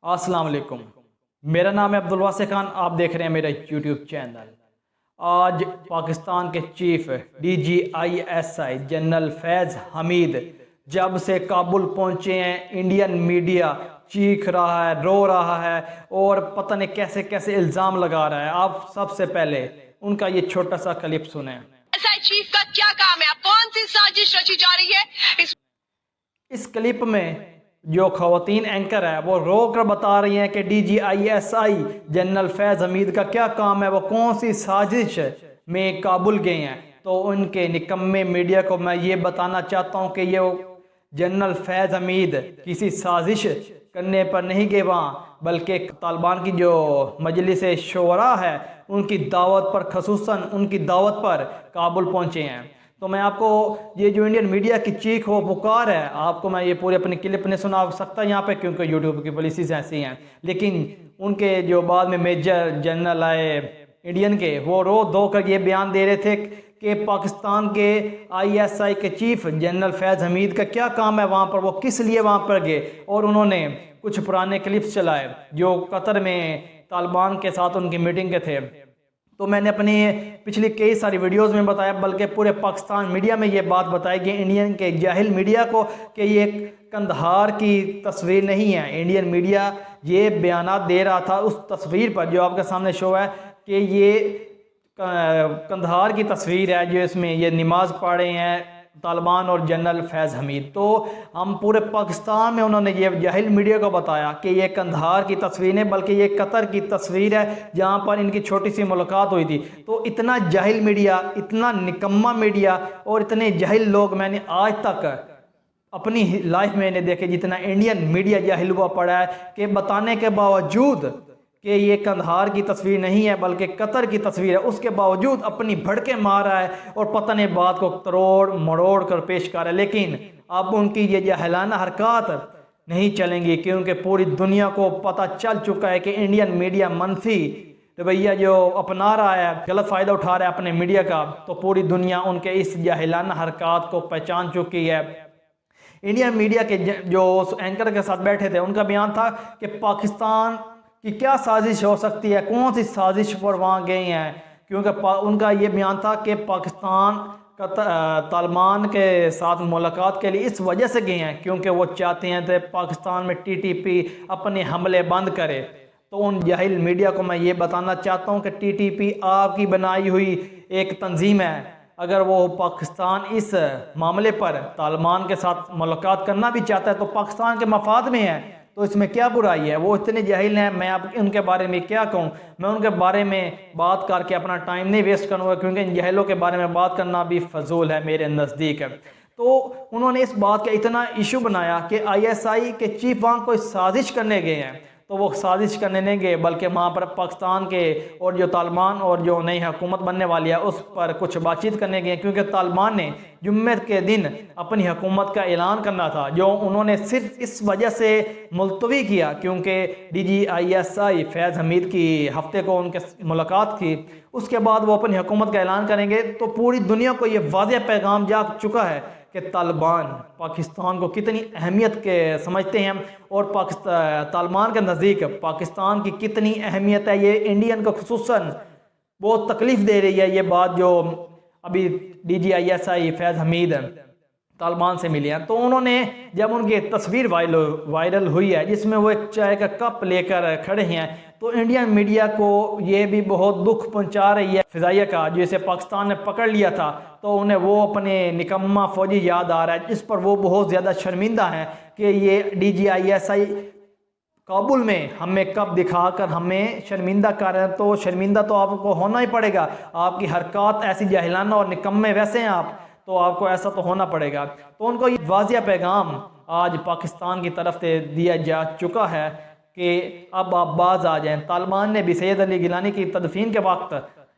अस्सलाम वालेकुम। मेरा नाम है अब्दुल वासे खान। आप देख रहे हैं मेरा यूट्यूब चैनल। आज पाकिस्तान के चीफ DGISI जनरल फैज़ हमीद जब से काबुल पहुंचे हैं, इंडियन मीडिया चीख रहा है, रो रहा है और पता नहीं कैसे कैसे इल्ज़ाम लगा रहा है। आप सबसे पहले उनका ये छोटा सा क्लिप सुने। चीफ का क्या काम है? कौन सी साजिश रची जा रही है? इस क्लिप में जो खवातीन एंकर है वो रो कर बता रही हैं कि DGISI जनरल फैज़ हमीद का क्या काम है, वो कौन सी साजिश में काबुल गए हैं। तो उनके निकम्मे मीडिया को मैं ये बताना चाहता हूँ कि ये जनरल फैज़ हमीद किसी साजिश करने पर नहीं गए वहाँ, बल्कि तालिबान की जो मजलिस शोरा है उनकी दावत पर, खसूसन उनकी दावत पर काबुल पहुँचे हैं। तो मैं आपको ये जो इंडियन मीडिया की चीख हो पुकार है, आपको मैं ये पूरे अपनी क्लिप नहीं सुना सकता यहाँ पे, क्योंकि यूट्यूब की पॉलिसीज ऐसी हैं। लेकिन उनके जो बाद में मेजर जनरल आए इंडियन के, वो रो धो कर ये बयान दे रहे थे कि पाकिस्तान के ISI के चीफ जनरल फैज़ हमीद का क्या काम है वहाँ पर, वो किस लिए वहाँ पर गए। और उन्होंने कुछ पुराने क्लिप्स चलाए जो कतर में तालिबान के साथ उनकी मीटिंग के थे। तो मैंने अपनी पिछली कई सारी वीडियोस में बताया, बल्कि पूरे पाकिस्तान मीडिया में ये बात बताई कि इंडियन के जाहिल मीडिया को कि ये कंधार की तस्वीर नहीं है। इंडियन मीडिया ये बयानात दे रहा था उस तस्वीर पर जो आपके सामने शो है कि ये कंधार की तस्वीर है, जो इसमें ये नमाज पढ़ रहे हैं तालिबान और जनरल फैज़ हमीद। तो हम पूरे पाकिस्तान में उन्होंने ये जाहिल मीडिया को बताया कि ये कंधार की तस्वीर नहीं बल्कि ये कतर की तस्वीर है जहाँ पर इनकी छोटी सी मुलाकात हुई थी। तो इतना जाहिल मीडिया, इतना निकम्मा मीडिया और इतने जाहिल लोग मैंने आज तक अपनी लाइफ में नहीं देखे जितना इंडियन मीडिया जाहिल हुआ पड़ा है कि बताने के बावजूद कि ये कंधार की तस्वीर नहीं है बल्कि कतर की तस्वीर है, उसके बावजूद अपनी भड़के मार रहा है और पता नहीं बात को तरोड़ मरोड़ कर पेश कर रहा है। लेकिन अब उनकी ये जाहिलाना हरकत नहीं चलेंगी, क्योंकि पूरी दुनिया को पता चल चुका है कि इंडियन मीडिया मनफी रवैया जो अपना रहा है, गलत फ़ायदा उठा रहा है अपने मीडिया का। तो पूरी दुनिया उनके इस जाहिलाना हरकत को पहचान चुकी है। इंडियन मीडिया के जो उस एंकर के साथ बैठे थे उनका बयान था कि पाकिस्तान कि क्या साजिश हो सकती है, कौन सी साजिश पर वहाँ गए हैं, क्योंकि उनका ये बयान था कि पाकिस्तान का तालिबान के साथ मुलाकात के लिए इस वजह से गए हैं क्योंकि वो चाहते हैं कि पाकिस्तान में TTP अपने हमले बंद करे। तो उन जाहिल मीडिया को मैं ये बताना चाहता हूँ कि TTP आपकी बनाई हुई एक तंजीम है। अगर वो पाकिस्तान इस मामले पर तालिबान के साथ मुलाकात करना भी चाहता है तो पाकिस्तान के मफाद में है, तो इसमें क्या बुराई है। वो इतने जाहिल हैं, मैं आप उनके बारे में क्या कहूँ। मैं उनके बारे में बात करके अपना टाइम नहीं वेस्ट करूँगा, क्योंकि इन जाहिलों के बारे में बात करना भी फजूल है मेरे नज़दीक। तो उन्होंने इस बात का इतना इशू बनाया कि ISI के चीफ वहाँ कोई साजिश करने गए हैं। तो वो साजिश करने नहीं गए बल्कि वहाँ पर पाकिस्तान के और जो तालिबान और जो नई हुकूमत बनने वाली है उस पर कुछ बातचीत करने गए, क्योंकि तालिबान ने जुम्मे के दिन अपनी हुकूमत का ऐलान करना था, जो उन्होंने सिर्फ इस वजह से मुलतवी किया क्योंकि DGISI फैज़ हमीद की हफ्ते को उनके मुलाकात थी। उसके बाद वो अपनी हुकूमत का ऐलान करेंगे। तो पूरी दुनिया को ये वाज़ेह पैगाम जा चुका है कि तालिबान पाकिस्तान को कितनी अहमियत के समझते हैं और तालिबान के नज़दीक पाकिस्तान की कितनी अहमियत है। ये इंडियन को खुसूसन बहुत तकलीफ़ दे रही है ये बात जो अभी DGISI फैज़ हमीद तालिबान से मिले हैं। तो उन्होंने जब उनकी तस्वीर वायरल हुई है जिसमें वो एक चाय का कप लेकर खड़े हैं, तो इंडियन मीडिया को ये भी बहुत दुख पहुंचा रही है फ़िज़ाइया का, जिसे पाकिस्तान ने पकड़ लिया था। तो उन्हें वो अपने निकम्मा फ़ौजी याद आ रहा है, जिस पर वो बहुत ज़्यादा शर्मिंदा हैं कि ये DGISI काबुल में हमें कब दिखाकर हमें शर्मिंदा कर रहे हैं। तो शर्मिंदा तो आपको होना ही पड़ेगा, आपकी हरकत ऐसी जाहिलाना और निकम्मे वैसे हैं आप, तो आपको ऐसा तो होना पड़ेगा। तो उनको ये वाज़िया पैगाम आज पाकिस्तान की तरफ से दिया जा चुका है कि अब आप बाज आ जाएं। तालिबान ने भी सैयद अली गिलानी की तदफीन के वक्त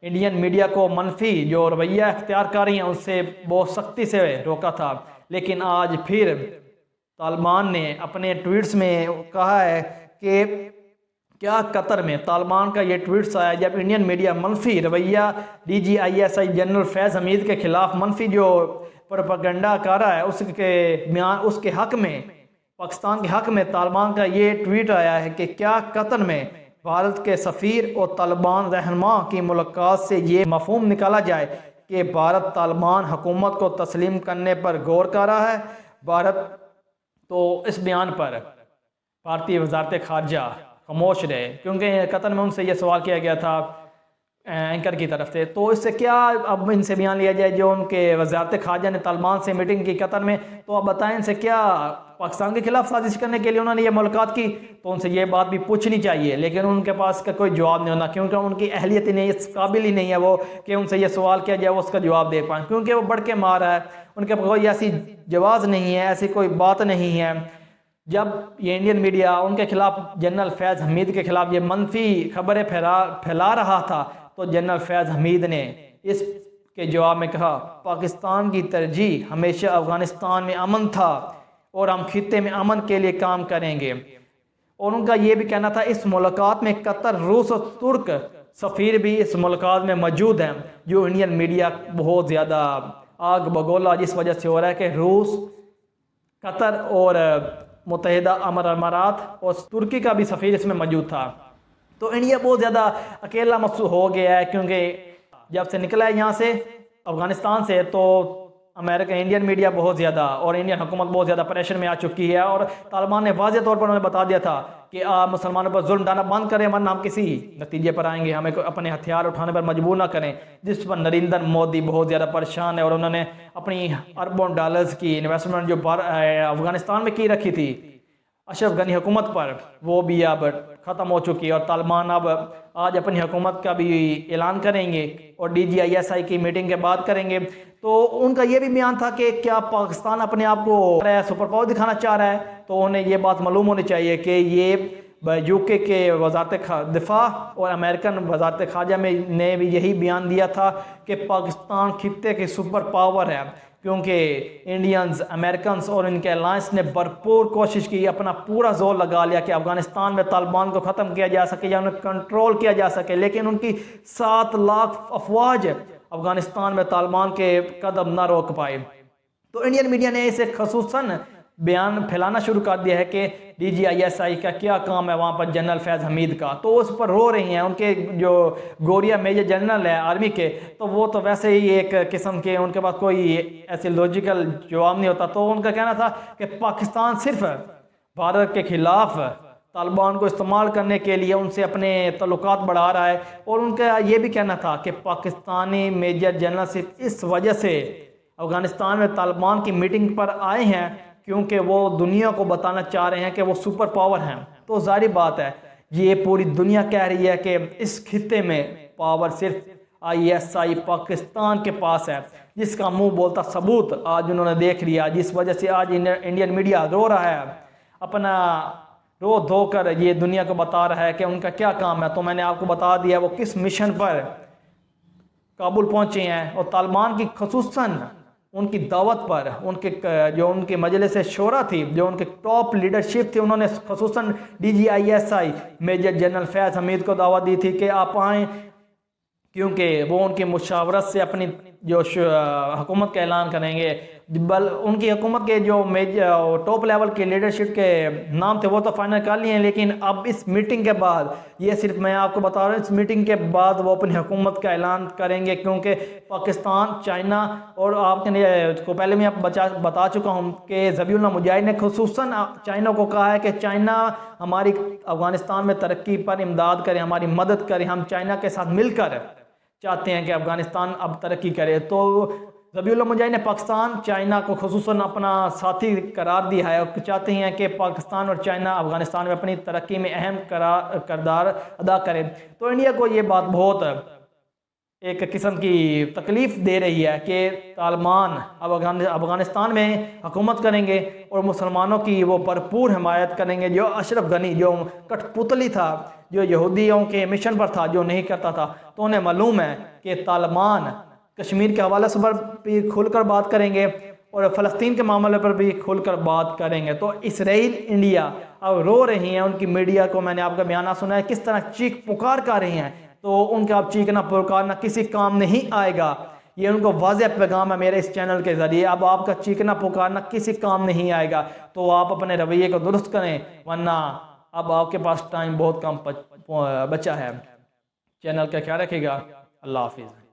इंडियन मीडिया को मनफी जो रवैया इख्तियार कर रही हैं उससे बहुत सख्ती से रोका था, लेकिन आज फिर तालिबान ने अपने ट्वीट्स में कहा है कि क्या कतर में तालिबान का ये ट्वीट्स आया जब इंडियन मीडिया मनफी रवैया DGISI जनरल फैज़ हमीद के खिलाफ मनफी जो प्रोपेगेंडा कर रहा है उसके बयान उसके हक में पाकिस्तान के हक में तालिबान का ये ट्वीट आया है कि क्या कतर में भारत के सफ़ीर और तालिबान रहनुमा की मुलाकात से ये मफहूम निकाला जाए कि भारत तालिबान हुकूमत को तस्लीम करने पर गौर कर रहा है। भारत तो इस बयान पर भारतीय वजारत खारजा खामोश रहे, क्योंकि कतर में उनसे यह सवाल किया गया था एंकर की तरफ से। तो इससे क्या अब इनसे बयान लिया जाए, जो उनके वजारत खारजा ने तालिबान से मीटिंग की कतर में, तो अब बताएं इनसे क्या पाकिस्तान के खिलाफ साजिश करने के लिए उन्होंने ये मुलाकात की? तो उनसे ये बात भी पूछनी चाहिए, लेकिन उनके पास का कोई जवाब नहीं होना, क्योंकि उनकी अहलियत ही नहीं, इस काबिल ही नहीं है वो कि उनसे ये सवाल किया जाए वो उसका जवाब दे पाएँ, क्योंकि वो बढ़ के मार है, उनके पास कोई ऐसी जवाब नहीं है, ऐसी कोई बात नहीं है। जब ये इंडियन मीडिया उनके खिलाफ जनरल फैज़ हमीद के खिलाफ ये मनफी खबरें फैला रहा था, तो जनरल फैज़ हमीद ने इसके जवाब में कहा, पाकिस्तान की तरजीह हमेशा अफ़गानिस्तान में अमन था और हम खित्ते में अमन के लिए काम करेंगे। और उनका ये भी कहना था इस मुलाकात में कतर, रूस और तुर्क सफ़ीर भी इस मुलाकात में मौजूद हैं। जो इंडियन मीडिया बहुत ज़्यादा आग बगोला जिस वजह से हो रहा है कि रूस, कतर और मुत्तहिदा अरब अमारात और तुर्की का भी सफ़ीर इसमें मौजूद था। तो इंडिया बहुत ज़्यादा अकेला महसूस हो गया है, क्योंकि जब से निकला है यहाँ से अफ़गानिस्तान से, तो अमेरिका, इंडियन मीडिया बहुत ज़्यादा और इंडियन हुकूमत बहुत ज़्यादा प्रेशर में आ चुकी है। और तालिबान ने वाज़ेह तौर पर उन्होंने बता दिया था कि आप मुसलमानों पर जुल्म डालना बंद करें, वरना हम किसी नतीजे पर आएंगे, हमें अपने हथियार उठाने पर मजबूर ना करें। जिस पर नरेंद्र मोदी बहुत ज़्यादा परेशान है और उन्होंने अपनी अरबों डॉलर्स की इन्वेस्टमेंट जो अफ़गानिस्तान में की रखी थी अशरफ गनी हुकूमत पर, वो भी अब ख़त्म हो चुकी है। और तालिबान अब आज अपनी हुकूमत का भी ऐलान करेंगे और DGISI की मीटिंग के बाद करेंगे। तो उनका ये भी बयान था कि क्या पाकिस्तान अपने आप को सुपर पावर दिखाना चाह रहा है, तो उन्हें ये बात मालूम होनी चाहिए कि ये UK के वजारत दिफा और अमेरिकन वजारत खारजा में ने भी यही बयान दिया था कि पाकिस्तान खित्ते की सुपर पावर है, क्योंकि इंडियंस, अमेरिकन और इनके अलायंस ने भरपूर कोशिश की, अपना पूरा जोर लगा लिया कि अफ़गानिस्तान में तालिबान को ख़त्म किया जा सके या उन्हें कंट्रोल किया जा सके, लेकिन उनकी 7 लाख अफवाज अफ़गानिस्तान में तालिबान के कदम न रोक पाए। तो इंडियन मीडिया ने इसे खसूसन बयान फैलाना शुरू कर दिया है कि DGISI का क्या काम है वहाँ पर जनरल फैज़ हमीद का, तो उस पर रो रही हैं। उनके जो गोरिया मेजर जनरल है आर्मी के, तो वो तो वैसे ही एक किस्म के, उनके पास कोई ऐसे लॉजिकल जवाब नहीं होता। तो उनका कहना था कि पाकिस्तान सिर्फ भारत के खिलाफ तालिबान को इस्तेमाल करने के लिए उनसे अपने तल्लुकात बढ़ा रहा है। और उनका ये भी कहना था कि पाकिस्तानी मेजर जनरल सिर्फ इस वजह से अफ़गानिस्तान में तालिबान की मीटिंग पर आए हैं क्योंकि वो दुनिया को बताना चाह रहे हैं कि वो सुपर पावर हैं। तो जारी बात है, ये पूरी दुनिया कह रही है कि इस खित्ते में पावर सिर्फ ISI पाकिस्तान के पास है, जिसका मुंह बोलता सबूत आज उन्होंने देख लिया, जिस वजह से आज इंडियन मीडिया रो रहा है, अपना रो धोकर ये दुनिया को बता रहा है कि उनका क्या काम है। तो मैंने आपको बता दिया वो किस मिशन पर काबुल पहुंचे हैं, और तालिबान की खसूसन उनकी दावत पर, उनके जो उनकी मजलिस शोरा थी, जो उनके टॉप लीडरशिप थी, उन्होंने खसूसन DGISI मेजर जनरल फैज़ हमीद को दावत दी थी कि आप आएँ, क्योंकि वो उनकी मुशावरत से अपनी जो हुकूमत का ऐलान करेंगे। बल उनकी हुकूमत के जो मेजर टॉप लेवल के लीडरशिप के नाम थे वो तो फाइनल कर लिए हैं, लेकिन अब इस मीटिंग के बाद, ये सिर्फ मैं आपको बता रहा हूँ, इस मीटिंग के बाद वो अपनी हुकूमत का ऐलान करेंगे, क्योंकि पाकिस्तान, चाइना और आपके को पहले मैं आप बता चुका हूँ कि ज़बीहुल्लाह मुजाहिद ने खुसूसन चाइना को कहा है कि चाइना हमारी अफ़गानिस्तान में तरक्की पर इमदाद करे, हमारी मदद करे, हम चाइना के साथ मिलकर चाहते हैं कि अफ़गानिस्तान अब तरक्की करे। तो ज़बीहुल्लाह मुजाहिद ने पाकिस्तान, चाइना को खुसूसन अपना साथी करार दिया है और चाहते हैं कि पाकिस्तान और चाइना अफ़गानिस्तान में अपनी तरक्की में अहम किरदार अदा करें। तो इंडिया को ये बात बहुत एक किस्म की तकलीफ़ दे रही है कि तालिबान अब अफ़गानिस्तान में हुकूमत करेंगे और मुसलमानों की वो भरपूर हिमायत करेंगे। जो अशरफ गनी जो कठपुतली था, जो यहूदियों के मिशन पर था, जो नहीं करता था, तो उन्हें मालूम है कि तालिबान कश्मीर के हवाले से भी खुलकर बात करेंगे और फ़लस्तीन के मामले पर भी खुलकर बात करेंगे। तो इसराइल, इंडिया अब रो रही हैं। उनकी मीडिया को मैंने आपका बयान सुना है किस तरह चीख पुकार कर रही हैं, तो उनका अब चीखना पुकारना किसी काम नहीं आएगा। ये उनको वाज़ेह पैगाम है मेरे इस चैनल के ज़रिए। अब आपका चीखना पुकारना किसी काम नहीं आएगा, तो आप अपने रवैये को दुरुस्त करें, वरना अब आपके पास टाइम बहुत कम बचा है। चैनल का ख्याल रखिएगा। अल्लाह हाफिज़।